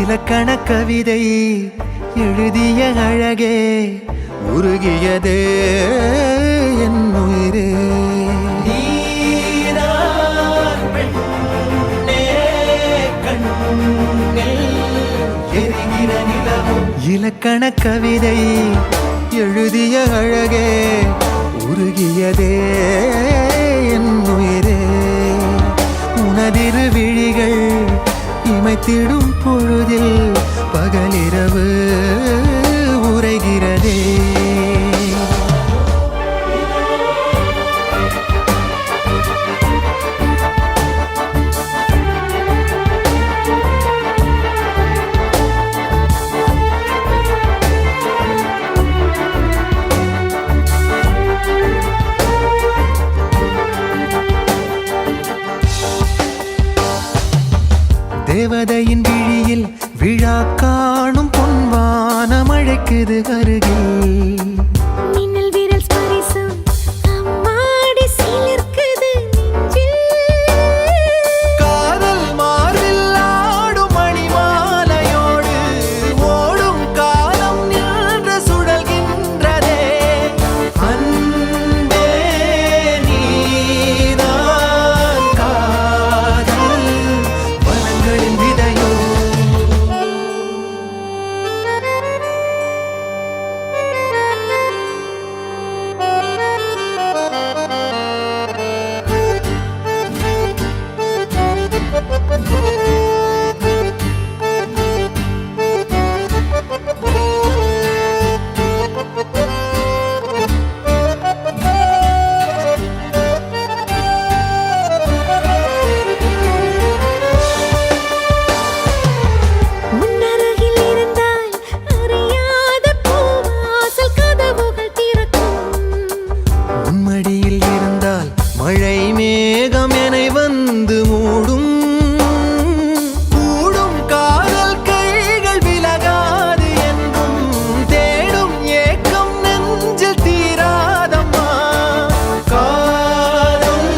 இலக்கண கவிதை எழுதிய அழகே உருகியதே என் உயிரே. இலக்கண கவிதை எழுதிய அழகே உருகியதே என் உயிரே. உனதிரு விழிகள் இமைத்திடும் பொழுதில் பகலிரவு உரைகிறதே. தேவதையின் விழியில் விழா காணும் பொன்வானம் அழைக்குது அருகில். மின்னல் விரல் ஸ்பரிசம் அம்மாடி சிலிர்க்குது நெஞ்சில். காதல் மார்பில் ஆடும் மணிமாலையோடு ஓடும் காலம் நின்று சுழல்கின்றதே. அன்பே நீதான் காதல் வனங்களின் விதையோ. முன்னருகில் இருந்தால் அறியாத பூவாசல் கதவுகள் திறக்கும். உன்மடியில் இருந்தால் மழை மேகம் என வந்து மூடும். கூடும் காதல் கைகள் விலகாது என்றும் தேடும் ஏக்கம் நெஞ்சில் தீராதம்மா. காதல்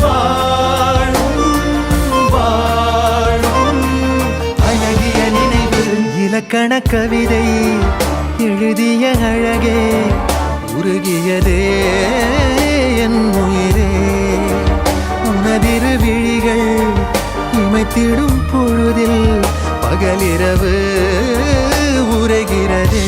வாழும் வாழும் அழகிய நினைவு. இலக்கண கவிதை எழுதிய அழகே உருகியதே என் உயிரே. உனதிரு விழிகள் இமைத்திடும் பொழுதில் பகலிரவு உரைகிறதே.